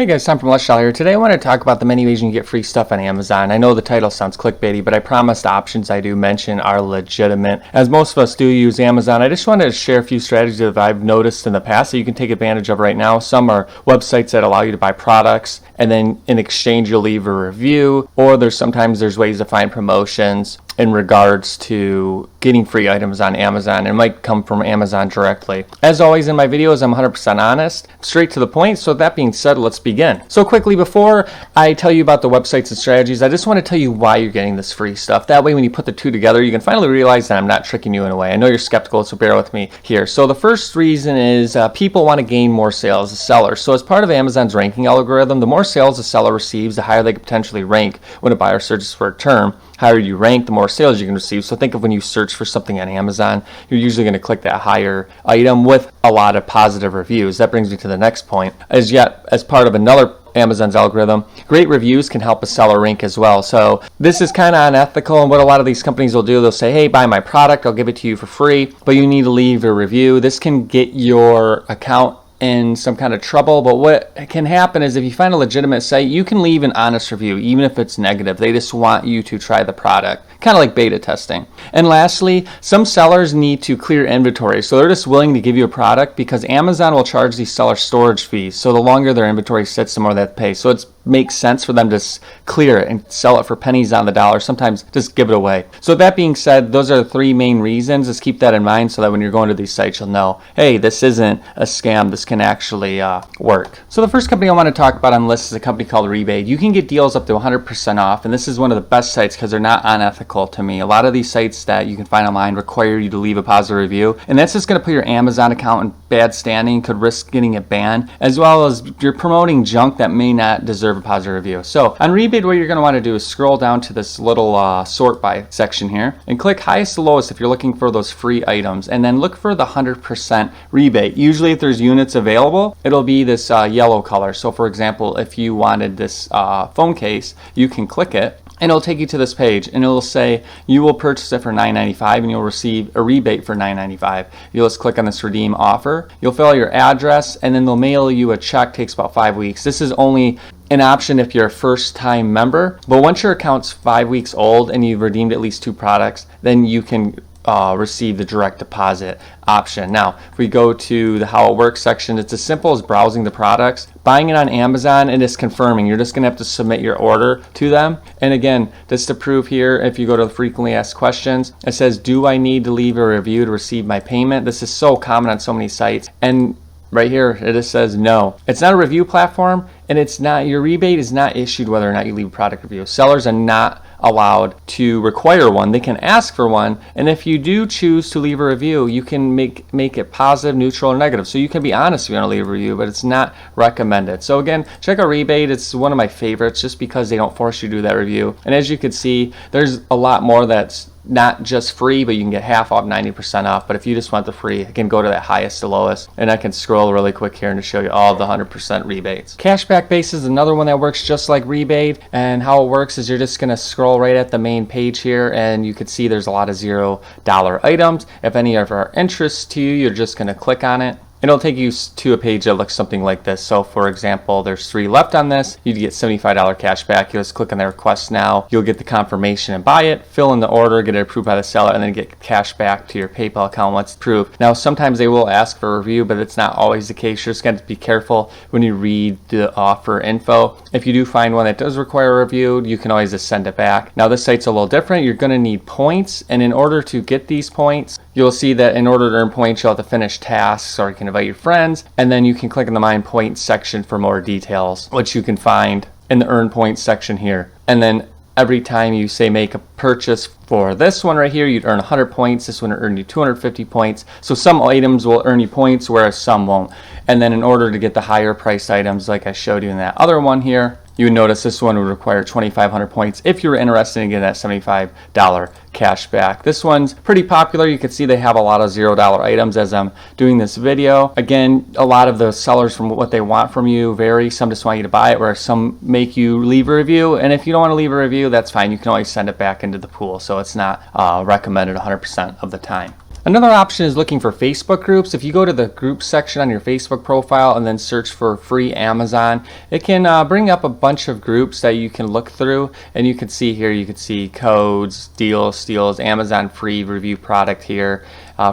Hey guys, Tom from Let's Shop here. Today I want to talk about the many ways you can get free stuff on Amazon. I know the title sounds clickbaity, but I promise the options I do mention are legitimate. As most of us do use Amazon, I just wanted to share a few strategies that I've noticed in the past that you can take advantage of right now. Some are websites that allow you to buy products, and then in exchange you'll leave a review, or there's ways to find promotions in regards to getting free items on Amazon. It might come from Amazon directly. As always in my videos, I'm 100% honest, straight to the point. So that being said, let's begin. So quickly, before I tell you about the websites and strategies, I just want to tell you why you're getting this free stuff. That way, when you put the two together, you can finally realize that I'm not tricking you in a way. I know you're skeptical, so bear with me here. So the first reason is people want to gain more sales as sellers. So as part of Amazon's ranking algorithm, the more sales a seller receives, the higher they could potentially rank when a buyer searches for a term. Higher you rank, the more sales you can receive. So think of when you search for something on Amazon, you're usually going to click that higher item with a lot of positive reviews. That brings me to the next point. As part of another Amazon's algorithm, great reviews can help a seller rank as well. So this is kind of unethical, and what a lot of these companies will do, they'll say, hey, buy my product, I'll give it to you for free, but you need to leave a review. This can get your account in some kind of trouble, but what can happen is if you find a legitimate site, you can leave an honest review, even if it's negative. They just want you to try the product, kind of like beta testing. And lastly, some sellers need to clear inventory, so they're just willing to give you a product because Amazon will charge these sellers storage fees. So the longer their inventory sits, the more they have to pay. So it makes sense for them to clear it and sell it for pennies on the dollar, sometimes just give it away. So that being said, those are the three main reasons. Just keep that in mind so that when you're going to these sites, you'll know, hey, this isn't a scam. This can actually work. So the first company I want to talk about on the list is a company called Rebate. You can get deals up to 100% off, and this is one of the best sites because they're not unethical to me. A lot of these sites that you can find online require you to leave a positive review, and that's just going to put your Amazon account in bad standing, could risk getting it banned, as well as you're promoting junk that may not deserve a positive review. So on Rebate, what you're going to want to do is scroll down to this little sort by section here and click highest to lowest if you're looking for those free items, and then look for the 100% rebate. Usually if there's units available, it'll be this yellow color. So for example, if you wanted this phone case, you can click it and it'll take you to this page, and it'll say you will purchase it for $9.95 and you'll receive a rebate for $9.95. You'll just click on this redeem offer. You'll fill out your address, and then they'll mail you a check. Takes about 5 weeks. This is only an option if you're a first-time member, but once your account's 5 weeks old and you've redeemed at least 2 products, then you can receive the direct deposit option. Now, if we go to the how it works section, it's as simple as browsing the products, buying it on Amazon, and it's confirming. You're just going to have to submit your order to them. And again, just to prove here, if you go to the frequently asked questions, it says, do I need to leave a review to receive my payment? This is so common on so many sites. And right here, it just says no. It's not a review platform, and it's not, your rebate is not issued whether or not you leave a product review. Sellers are not allowed to require one. They can ask for one, and if you do choose to leave a review, you can make it positive, neutral, or negative. So you can be honest if you want to leave a review, but it's not recommended. So again, check out Rebate. It's one of my favorites just because they don't force you to do that review. And as you can see, there's a lot more that's not just free, but you can get half off, 90% off. But if you just want the free, I can go to that highest to lowest, and I can scroll really quick here and to show you all of the 100% rebates. Cashback base is another one that works just like Rebate, and how it works is you're just going to scroll right at the main page here, and you can see there's a lot of $0 items. If any of our interests to you, you're just going to click on it. It'll take you to a page that looks something like this. So for example, there's 3 left on this. You'd get $75 cash back. You'll just click on the request now. You'll get the confirmation and buy it, fill in the order, get it approved by the seller, and then get cash back to your PayPal account once it's approved. Now, sometimes they will ask for a review, but it's not always the case. You're just going to be careful when you read the offer info. If you do find one that does require a review, you can always just send it back. Now, this site's a little different. You're going to need points, and in order to get these points, you'll see that in order to earn points, you'll have to finish tasks, or you can invite your friends, and then you can click in the Mine Points section for more details, which you can find in the Earn Points section here. And then every time you say make a purchase for this one right here, you'd earn 100 points. This one will earn you 250 points. So some items will earn you points, whereas some won't. And then in order to get the higher priced items, like I showed you in that other one here, you would notice this one would require 2,500 points if you're interested in getting that $75 cash back. This one's pretty popular. You can see they have a lot of $0 items as I'm doing this video. Again, a lot of the sellers from what they want from you vary. Some just want you to buy it, where some make you leave a review. And if you don't want to leave a review, that's fine. You can always send it back into the pool. So it's not recommended 100% of the time. Another option is looking for Facebook groups. If you go to the group section on your Facebook profile and then search for free Amazon, it can bring up a bunch of groups that you can look through, and you can see here, you can see codes, deals, steals, Amazon free review product here,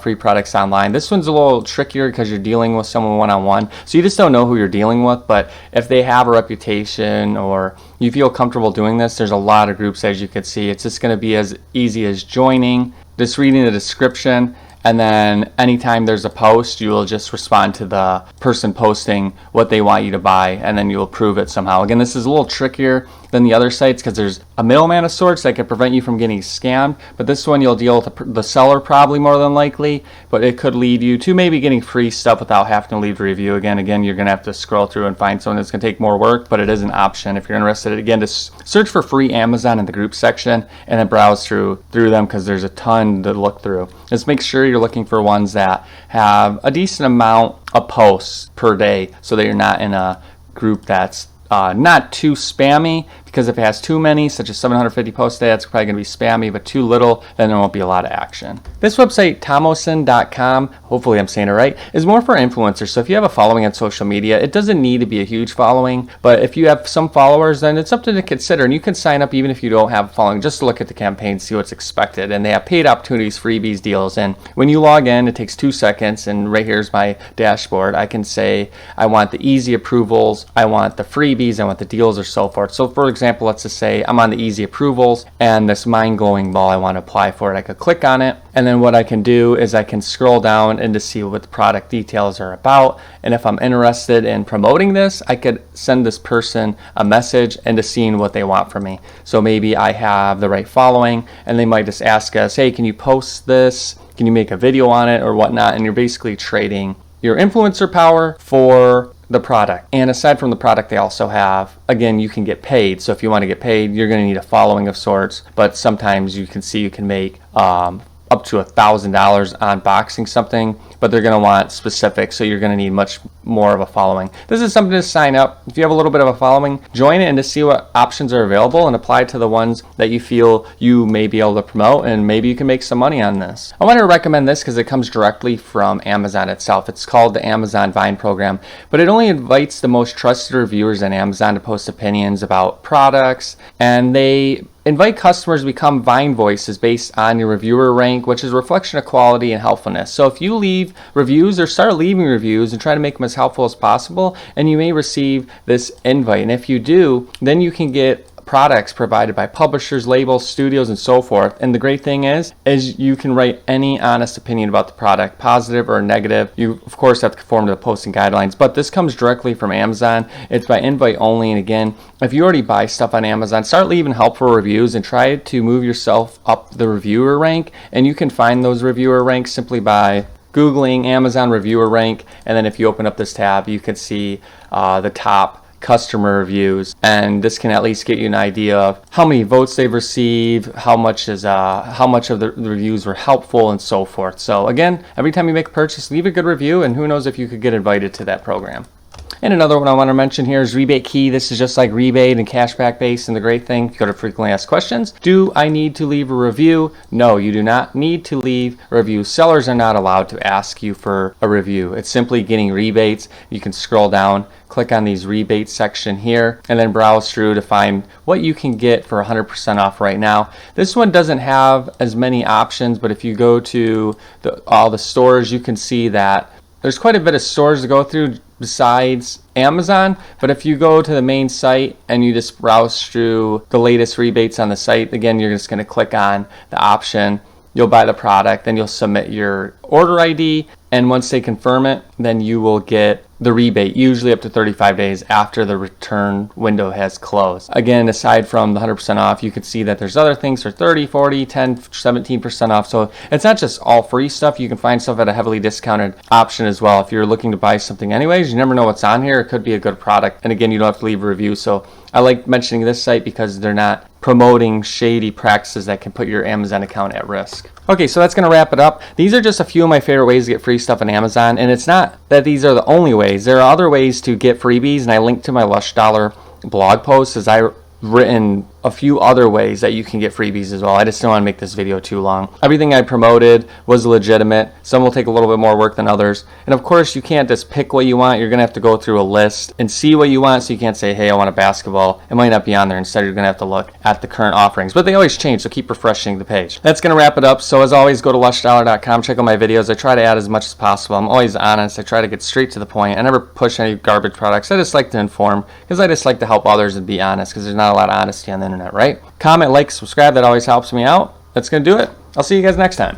free products online. This one's a little trickier because you're dealing with someone one-on-one, so you just don't know who you're dealing with. But if they have a reputation or you feel comfortable doing this, there's a lot of groups, as you can see. It's just going to be as easy as joining, just reading the description, and then anytime there's a post, you will just respond to the person posting what they want you to buy, and then you'll approve it somehow. Again, this is a little trickier than the other sites because there's a middleman of sorts that could prevent you from getting scammed, but this one you'll deal with the seller probably more than likely, but it could lead you to maybe getting free stuff without having to leave a review. Again, you're going to have to scroll through and find someone that's going to take more work, but it is an option if you're interested. Again, just search for free Amazon in the group section and then browse through them because there's a ton to look through. Just make sure you're looking for ones that have a decent amount of posts per day so that you're not in a group that's not too spammy, because if it has too many, such as 750 posts a day, it's probably going to be spammy, but too little, then there won't be a lot of action. This website, Thomason.com, hopefully I'm saying it right, is more for influencers. So if you have a following on social media, it doesn't need to be a huge following, but if you have some followers, then it's something to consider, and you can sign up even if you don't have a following, just to look at the campaign, see what's expected. And they have paid opportunities, freebies, deals, and when you log in, it takes 2 seconds, and right here's my dashboard. I can say I want the easy approvals, I want the freebies, I want the deals, or so forth. So for example, let's just say I'm on the easy approvals and this mind-glowing ball, I want to apply for it. I could click on it, and then what I can do is I can scroll down and to see what the product details are about, and if I'm interested in promoting this, I could send this person a message and to seeing what they want from me. So maybe I have the right following and they might just ask us, hey, can you post this? Can you make a video on it or whatnot? And you're basically trading your influencer power for the product. And aside from the product, they also have, again, you can get paid. So if you want to get paid, you're going to need a following of sorts, but sometimes you can see you can make up to $1,000 unboxing something, but they're going to want specifics, so you're going to need much more of a following. This is something to sign up. If you have a little bit of a following, join it and to see what options are available and apply to the ones that you feel you may be able to promote, and maybe you can make some money on this. I want to recommend this because it comes directly from Amazon itself. It's called the Amazon Vine program, but it only invites the most trusted reviewers on Amazon to post opinions about products, and they invite customers to become Vine voices based on your reviewer rank, which is a reflection of quality and helpfulness. So if you leave reviews or start leaving reviews and try to make them as helpful as possible, and you may receive this invite. And if you do, then you can get products provided by publishers, labels, studios, and so forth. And the great thing is you can write any honest opinion about the product, positive or negative. You of course have to conform to the posting guidelines, but this comes directly from Amazon. It's by invite only, and again, if you already buy stuff on Amazon, start leaving helpful reviews and try to move yourself up the reviewer rank. And you can find those reviewer ranks simply by Googling Amazon reviewer rank, and then if you open up this tab, you can see the top customer reviews, and this can at least get you an idea of how many votes they've received, how much of the reviews were helpful, and so forth. So again, every time you make a purchase, leave a good review, and who knows if you could get invited to that program. And another one I want to mention here is RebateKey. This is just like rebate and cashback based, and the great thing, if you go to frequently asked questions, do I need to leave a review? No, you do not need to leave a review. Sellers are not allowed to ask you for a review. It's simply getting rebates. You can scroll down, click on these rebates section here, and then browse through to find what you can get for 100% off right now. This one doesn't have as many options, but if you go to all the stores, you can see that there's quite a bit of stores to go through besides Amazon, but if you go to the main site and you just browse through the latest rebates on the site, again, you're just going to click on the option, you'll buy the product, then you'll submit your order ID, and once they confirm it, then you will get the rebate, usually up to 35 days after the return window has closed. Again, aside from the 100% off, you can see that there's other things for 30, 40, 10, 17% off. So it's not just all free stuff. You can find stuff at a heavily discounted option as well. If you're looking to buy something anyways, you never know what's on here. It could be a good product. And again, you don't have to leave a review. So I like mentioning this site because they're not promoting shady practices that can put your Amazon account at risk. Okay, so that's going to wrap it up. These are just a few of my favorite ways to get free stuff on Amazon, and it's not that these are the only ways. There are other ways to get freebies, and I linked to my Lush Dollar blog post as I've written a few other ways that you can get freebies as well. I just don't want to make this video too long. Everything I promoted was legitimate. Some will take a little bit more work than others. And of course, you can't just pick what you want. You're going to have to go through a list and see what you want. So you can't say, hey, I want a basketball. It might not be on there. Instead, you're going to have to look at the current offerings. But they always change, so keep refreshing the page. That's going to wrap it up. So as always, go to lushdollar.com. Check out my videos. I try to add as much as possible. I'm always honest. I try to get straight to the point. I never push any garbage products. I just like to inform because I just like to help others and be honest because there's not a lot of honesty on the internet, right? Comment, like, subscribe. That always helps me out. That's going to do it. I'll see you guys next time.